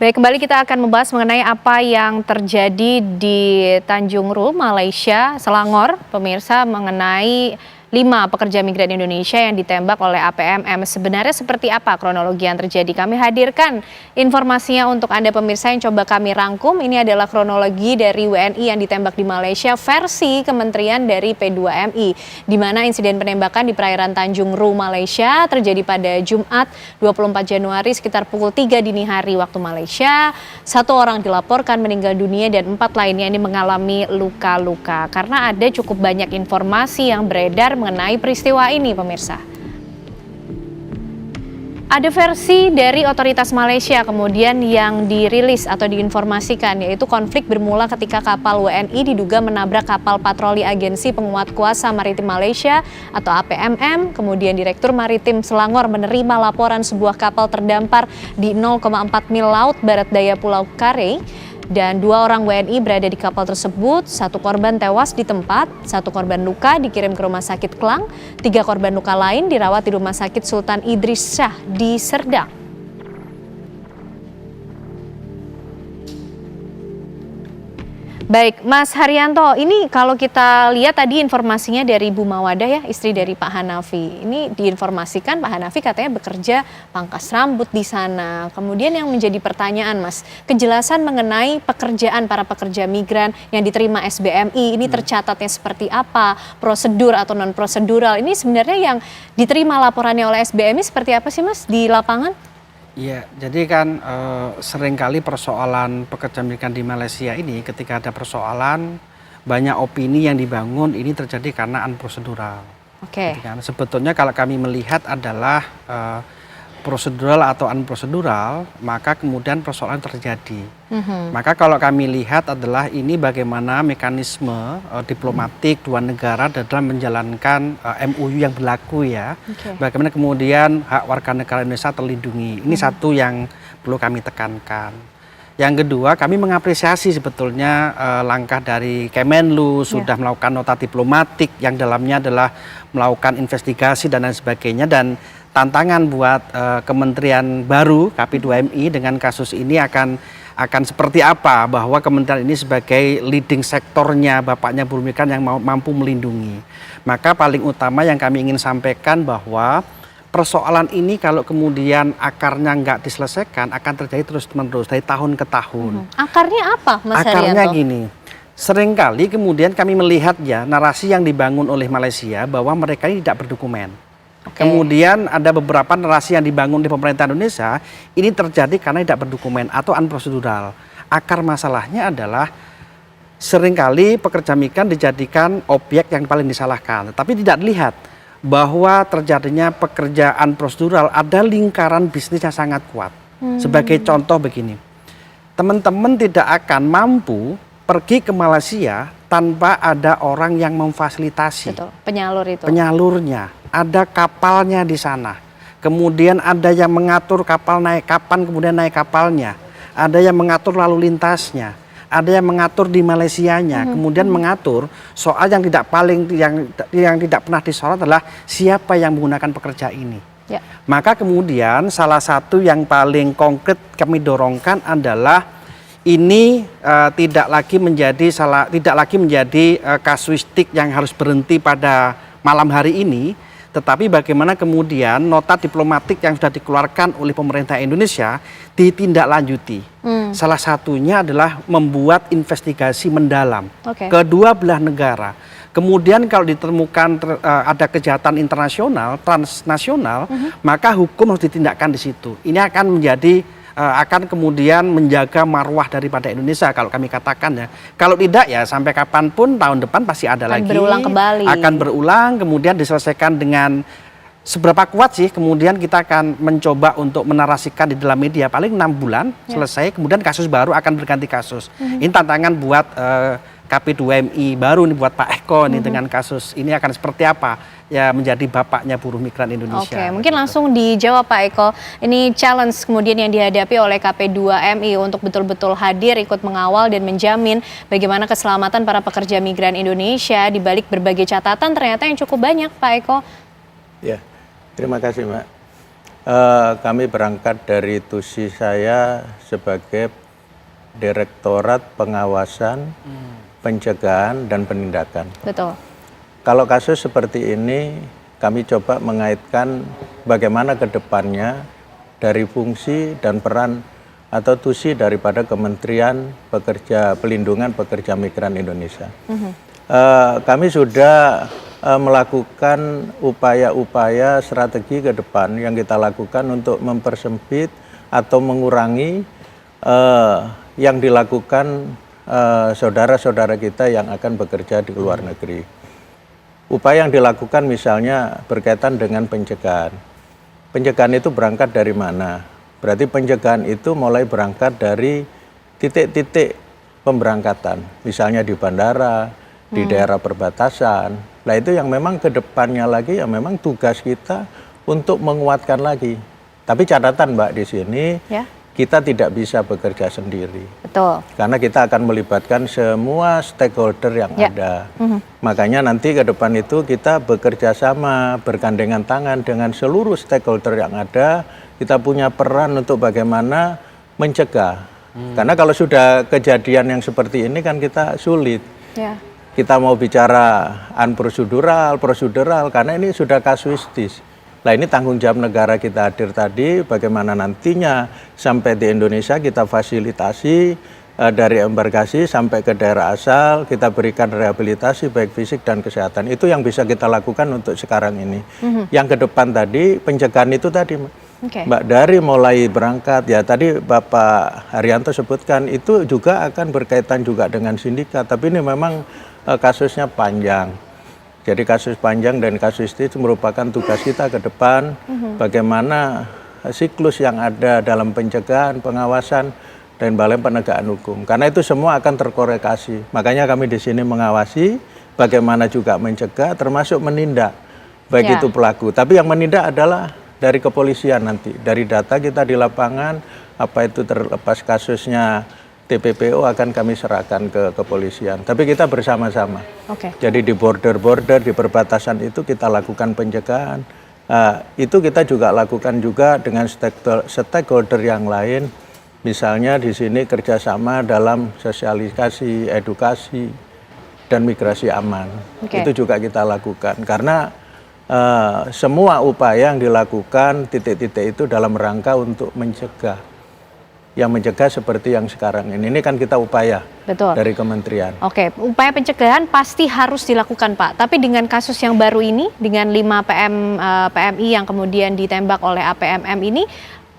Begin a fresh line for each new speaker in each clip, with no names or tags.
Baik, kembali kita akan membahas mengenai apa yang terjadi di Tanjung Ru, Malaysia, Selangor, pemirsa, mengenai 5 pekerja migran Indonesia yang ditembak oleh APMM. Sebenarnya seperti apa kronologi yang terjadi? Kami hadirkan informasinya untuk Anda pemirsa yang coba kami rangkum. Ini adalah kronologi dari WNI yang ditembak di Malaysia versi Kementerian dari P2MI, di mana insiden penembakan di perairan Tanjung Ru, Malaysia terjadi pada Jumat 24 Januari sekitar pukul 3 dini hari waktu Malaysia. 1 orang dilaporkan meninggal dunia dan 4 lainnya ini mengalami luka-luka. Karena ada cukup banyak informasi yang beredar mengenai peristiwa ini, pemirsa. Ada versi dari otoritas Malaysia kemudian yang dirilis atau diinformasikan, yaitu konflik bermula ketika kapal WNI diduga menabrak kapal patroli Agensi Penguat Kuasa Maritim Malaysia atau APMM. Kemudian Direktur Maritim Selangor menerima laporan sebuah kapal terdampar di 0,4 mil laut barat daya Pulau Kare. Dan 2 orang WNI berada di kapal tersebut, 1 korban tewas di tempat, 1 korban luka dikirim ke rumah sakit Klang, 3 korban luka lain dirawat di rumah sakit Sultan Idris Shah di Serdang. Baik, Mas Haryanto, ini kalau kita lihat tadi informasinya dari Bu Mawadah ya, istri dari Pak Hanafi. Ini diinformasikan Pak Hanafi katanya bekerja pangkas rambut di sana. Kemudian yang menjadi pertanyaan, Mas, kejelasan mengenai pekerjaan para pekerja migran yang diterima SBMI, ini tercatatnya seperti apa, prosedur atau non-prosedural. Ini sebenarnya yang diterima laporannya oleh SBMI seperti apa sih, Mas, di lapangan?
Iya, jadi kan seringkali persoalan pekerja migran di Malaysia ini ketika ada persoalan banyak opini yang dibangun ini terjadi karena unprocedural.
Oke.
Kan? Sebetulnya kalau kami melihat adalah prosedural atau unprocedural, maka kemudian persoalan terjadi. Maka kalau kami lihat adalah ini bagaimana mekanisme diplomatik 2 negara dalam menjalankan MOU yang berlaku ya. Bagaimana kemudian hak warga negara Indonesia terlindungi. Ini satu yang perlu kami tekankan. Yang kedua, kami mengapresiasi sebetulnya langkah dari Kemenlu sudah melakukan nota diplomatik yang dalamnya adalah melakukan investigasi dan lain sebagainya, dan tantangan buat kementerian baru KP2MI dengan kasus ini akan seperti apa, bahwa kementerian ini sebagai leading sektornya bapaknya buruh migran yang mampu melindungi. Maka paling utama yang kami ingin sampaikan bahwa persoalan ini kalau kemudian akarnya nggak diselesaikan akan terjadi terus-menerus dari tahun ke tahun.
Akarnya apa, Mas Haryanto?
Akarnya gini, seringkali kemudian kami melihat ya narasi yang dibangun oleh Malaysia bahwa mereka ini tidak berdokumen. Kemudian ada beberapa narasi yang dibangun di pemerintah Indonesia ini terjadi karena tidak berdokumen atau unprocedural. Akar masalahnya adalah seringkali pekerja migran dijadikan objek yang paling disalahkan, tapi tidak dilihat bahwa terjadinya pekerjaan prosedural ada lingkaran bisnis yang sangat kuat. Sebagai contoh begini, teman-teman tidak akan mampu pergi ke Malaysia tanpa ada orang yang memfasilitasi.
Betul, penyalur itu.
Penyalurnya, ada kapalnya di sana. Kemudian ada yang mengatur kapal naik kapan, kemudian naik kapalnya. Ada yang mengatur lalu lintasnya. Ada yang mengatur di Malaysianya, kemudian mengatur soal yang tidak pernah disorot adalah siapa yang menggunakan pekerja ini. Maka kemudian salah satu yang paling konkret kami dorongkan adalah ini tidak lagi menjadi kasuistik yang harus berhenti pada malam hari ini, tetapi bagaimana kemudian nota diplomatik yang sudah dikeluarkan oleh pemerintah Indonesia ditindaklanjuti. Salah satunya adalah membuat investigasi mendalam kedua belah negara. Kemudian kalau ditemukan ada kejahatan internasional, transnasional, maka hukum harus ditindakkan di situ. Ini akan menjadi akan kemudian menjaga marwah daripada Indonesia kalau kami katakan ya. Kalau tidak ya sampai kapanpun tahun depan pasti ada lagi.
Berulang kembali.
Akan berulang, kemudian diselesaikan dengan seberapa kuat sih, kemudian kita akan mencoba untuk menarasikan di dalam media paling 6 bulan selesai, kemudian kasus baru akan berganti kasus. Ini tantangan buat KP2MI baru nih, buat Pak Eko nih dengan kasus ini akan seperti apa ya menjadi bapaknya buruh migran Indonesia.
Oke, mungkin langsung dijawab Pak Eko. Ini challenge kemudian yang dihadapi oleh KP2MI untuk betul-betul hadir, ikut mengawal dan menjamin bagaimana keselamatan para pekerja migran Indonesia di balik berbagai catatan ternyata yang cukup banyak, Pak Eko.
Ya, terima kasih Mbak. Kami berangkat dari tusi saya sebagai Direktorat Pengawasan, Pencegahan dan Penindakan.
Betul.
Kalau kasus seperti ini, kami coba mengaitkan bagaimana ke depannya dari fungsi dan peran atau tusi daripada Kementerian Pelindungan Pekerja Migran Indonesia. Kami sudah melakukan upaya-upaya strategi ke depan yang kita lakukan untuk mempersempit atau mengurangi yang dilakukan saudara-saudara kita yang akan bekerja di luar negeri. Upaya yang dilakukan misalnya berkaitan dengan pencegahan. Pencegahan itu berangkat dari mana? Berarti pencegahan itu mulai berangkat dari titik-titik pemberangkatan. Misalnya di bandara, di daerah perbatasan. Nah itu yang memang ke depannya lagi yang memang tugas kita untuk menguatkan lagi. Tapi catatan Mbak di sini,
Ya.
kita tidak bisa bekerja sendiri.
Betul.
Karena kita akan melibatkan semua stakeholder yang ada. Makanya nanti ke depan itu kita bekerja sama, bergandengan tangan dengan seluruh stakeholder yang ada. Kita punya peran untuk bagaimana mencegah. Karena kalau sudah kejadian yang seperti ini kan kita sulit.
Ya.
Kita mau bicara prosedural, karena ini sudah kasuistis. Nah ini tanggung jawab negara kita hadir tadi, bagaimana nantinya sampai di Indonesia kita fasilitasi dari embarkasi sampai ke daerah asal, kita berikan rehabilitasi baik fisik dan kesehatan. Itu yang bisa kita lakukan untuk sekarang ini. Yang ke depan tadi, pencegahan itu tadi Mbak, dari mulai berangkat, ya tadi Bapak Haryanto sebutkan, itu juga akan berkaitan juga dengan sindikat, tapi ini memang kasusnya panjang. Jadi kasus panjang dan kasus itu merupakan tugas kita ke depan, bagaimana siklus yang ada dalam pencegahan, pengawasan, dan balai penegakan hukum. Karena itu semua akan terkoreksi. Makanya kami di sini mengawasi, bagaimana juga mencegah, termasuk menindak, baik itu pelaku. Tapi yang menindak adalah dari kepolisian nanti. Dari data kita di lapangan, apa itu terlepas kasusnya TPPO akan kami serahkan ke kepolisian. Tapi kita bersama-sama. Jadi di border-border, di perbatasan itu kita lakukan pencegahan. Itu kita juga lakukan juga dengan stakeholder yang lain. Misalnya di sini kerjasama dalam sosialisasi, edukasi, dan migrasi aman. Itu juga kita lakukan. Karena semua upaya yang dilakukan titik-titik itu dalam rangka untuk mencegah. Yang mencegah seperti yang sekarang ini kan kita upaya dari kementerian.
Oke, upaya pencegahan pasti harus dilakukan Pak. Tapi dengan kasus yang baru ini, dengan 5 PMI yang kemudian ditembak oleh APMM ini,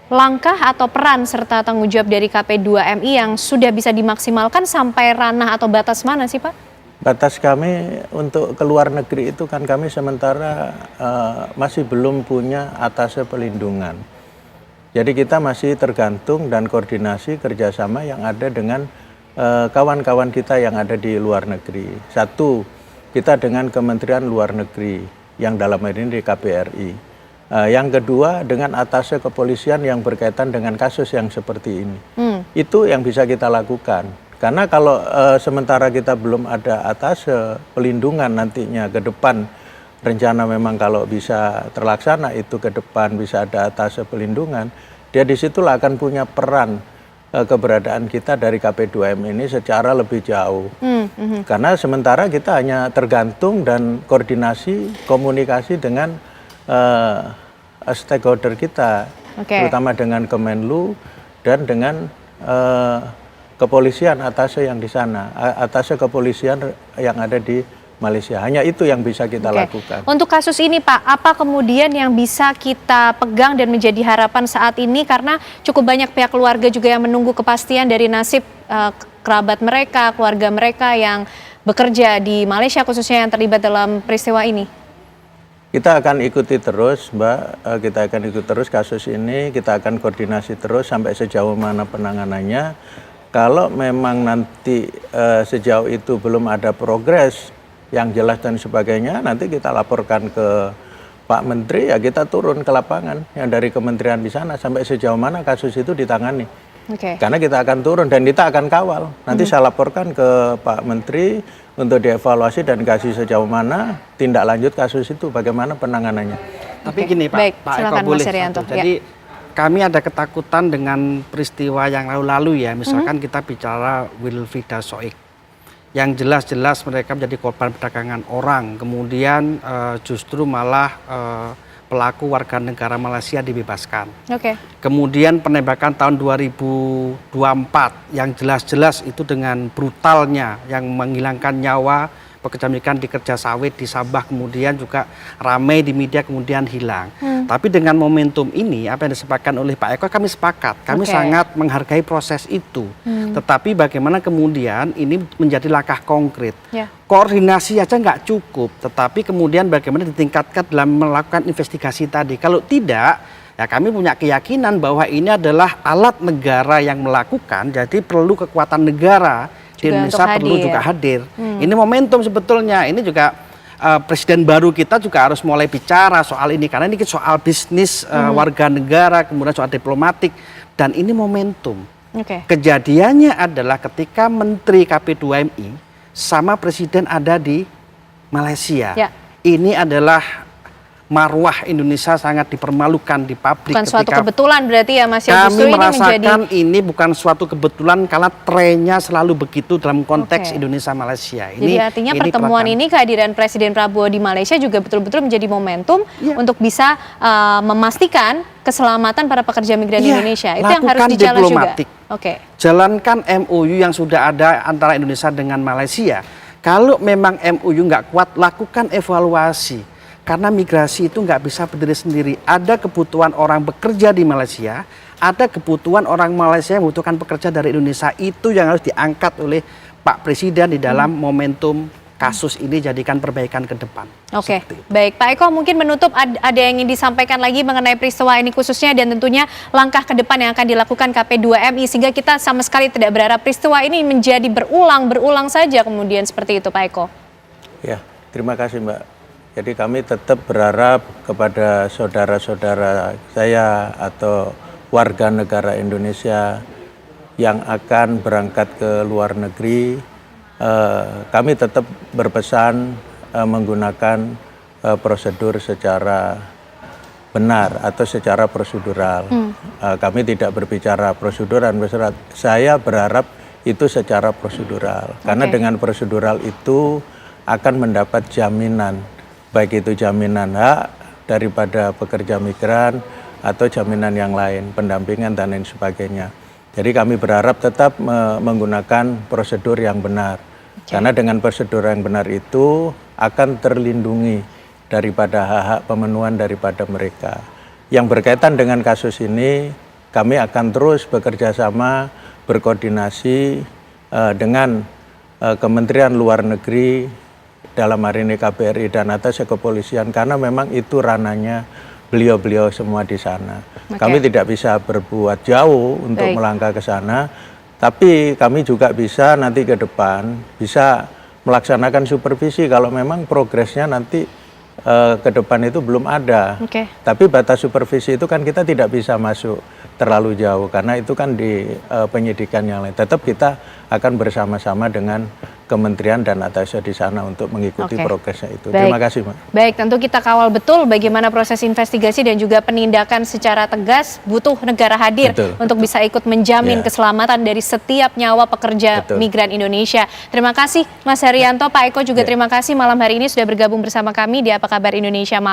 langkah atau peran serta tanggung jawab dari KP2MI yang sudah bisa dimaksimalkan sampai ranah atau batas mana sih Pak?
Batas kami untuk ke luar negeri itu kan kami sementara masih belum punya atase pelindungan. Jadi kita masih tergantung dan koordinasi kerjasama yang ada dengan kawan-kawan kita yang ada di luar negeri. Satu, kita dengan Kementerian Luar Negeri yang dalam hal ini di KBRI. Yang kedua, dengan atase kepolisian yang berkaitan dengan kasus yang seperti ini. Itu yang bisa kita lakukan. Karena kalau sementara kita belum ada atase pelindungan nantinya ke depan, rencana memang kalau bisa terlaksana itu ke depan bisa ada atase pelindungan, dia disitulah akan punya peran keberadaan kita dari KP2M ini secara lebih jauh. Karena sementara kita hanya tergantung dan koordinasi, komunikasi dengan stakeholder kita, terutama dengan Kemenlu dan dengan kepolisian atase yang di sana, atase kepolisian yang ada di Malaysia. Hanya itu yang bisa kita lakukan.
Untuk kasus ini Pak, apa kemudian yang bisa kita pegang dan menjadi harapan saat ini? Karena cukup banyak pihak keluarga juga yang menunggu kepastian dari nasib kerabat mereka, keluarga mereka yang bekerja di Malaysia khususnya yang terlibat dalam peristiwa ini.
Kita akan ikuti terus Mbak, kita akan ikuti terus kasus ini, kita akan koordinasi terus sampai sejauh mana penanganannya. Kalau memang nanti sejauh itu belum ada progres yang jelas dan sebagainya, nanti kita laporkan ke Pak Menteri, ya kita turun ke lapangan yang dari kementerian di sana sampai sejauh mana kasus itu ditangani. Karena kita akan turun dan kita akan kawal. Nanti saya laporkan ke Pak Menteri untuk dievaluasi dan kasih sejauh mana tindak lanjut kasus itu, bagaimana penanganannya.
Tapi
Oke.
gini Pak,
Baik,
Pak Eko
silakan, Mas
boleh
Herianto.
satu. Jadi kami ada ketakutan dengan peristiwa yang lalu-lalu ya. Misalkan kita bicara Wilfried Soik. Yang jelas-jelas mereka menjadi korban perdagangan orang. Kemudian justru malah pelaku warga negara Malaysia dibebaskan.
Oke.
Kemudian penembakan tahun 2024 yang jelas-jelas itu dengan brutalnya yang menghilangkan nyawa pekerja migran di kerja sawit di Sabah, kemudian juga ramai di media kemudian hilang. Tapi dengan momentum ini apa yang disepakati oleh Pak Eko kami sepakat, kami sangat menghargai proses itu. Tetapi bagaimana kemudian ini menjadi langkah konkret. Koordinasi aja nggak cukup, tetapi kemudian bagaimana ditingkatkan dalam melakukan investigasi tadi. Kalau tidak, ya kami punya keyakinan bahwa ini adalah alat negara yang melakukan, jadi perlu kekuatan negara di Indonesia perlu juga hadir. Ini momentum sebetulnya, ini juga presiden baru kita juga harus mulai bicara soal ini, karena ini soal bisnis warga negara, kemudian soal diplomatik, dan ini momentum. Kejadiannya adalah ketika Menteri KP2MI sama presiden ada di Malaysia. Ini adalah marwah Indonesia sangat dipermalukan di publik.
Bukan suatu kebetulan berarti ya Mas, ya, justru
kami
ini
merasakan ini bukan suatu kebetulan karena trennya selalu begitu dalam konteks Indonesia Malaysia.
Jadi artinya pertemuan ini, kehadiran Presiden Prabowo di Malaysia juga betul-betul menjadi momentum untuk bisa memastikan keselamatan para pekerja migran Indonesia. Itu yang harus dijalan
diplomatik.
juga.
Jalankan MOU yang sudah ada antara Indonesia dengan Malaysia. Kalau memang MOU nggak kuat, lakukan evaluasi. Karena migrasi itu nggak bisa berdiri sendiri. Ada kebutuhan orang bekerja di Malaysia, ada kebutuhan orang Malaysia yang membutuhkan pekerja dari Indonesia. Itu yang harus diangkat oleh Pak Presiden di dalam momentum kasus ini, jadikan perbaikan ke depan.
Baik Pak Eko, mungkin menutup ada yang ingin disampaikan lagi mengenai peristiwa ini khususnya, dan tentunya langkah ke depan yang akan dilakukan KP2MI sehingga kita sama sekali tidak berharap peristiwa ini menjadi berulang saja kemudian seperti itu Pak Eko.
Ya, terima kasih Mbak. Jadi kami tetap berharap kepada saudara-saudara saya atau warga negara Indonesia yang akan berangkat ke luar negeri, kami tetap berpesan menggunakan prosedur secara benar atau secara prosedural. Kami tidak berbicara prosedur dan bersyarat. Saya berharap itu secara prosedural, karena dengan prosedural itu akan mendapat jaminan, baik itu jaminan hak daripada pekerja migran atau jaminan yang lain, pendampingan dan lain sebagainya. Jadi kami berharap tetap menggunakan prosedur yang benar. Karena dengan prosedur yang benar itu akan terlindungi daripada hak-hak pemenuhan daripada mereka. Yang berkaitan dengan kasus ini, kami akan terus bekerja sama, berkoordinasi dengan Kementerian Luar Negeri, dalam hari ini KBRI dan atas kepolisian, karena memang itu ranahnya beliau-beliau semua di sana. Kami tidak bisa berbuat jauh untuk melangkah ke sana, tapi kami juga bisa nanti ke depan bisa melaksanakan supervisi kalau memang progresnya nanti ke depan itu belum ada. Tapi batas supervisi itu kan kita tidak bisa masuk terlalu jauh karena itu kan di penyidikan yang lain. Tetap kita akan bersama-sama dengan kementerian dan atasnya di sana untuk mengikuti progresnya itu. Terima kasih, Mbak.
Baik, tentu kita kawal betul bagaimana proses investigasi dan juga penindakan secara tegas. Butuh negara hadir untuk bisa ikut menjamin keselamatan dari setiap nyawa pekerja migran Indonesia. Terima kasih Mas Herianto, Pak Eko juga terima kasih malam hari ini sudah bergabung bersama kami di Apa Kabar Indonesia Malam.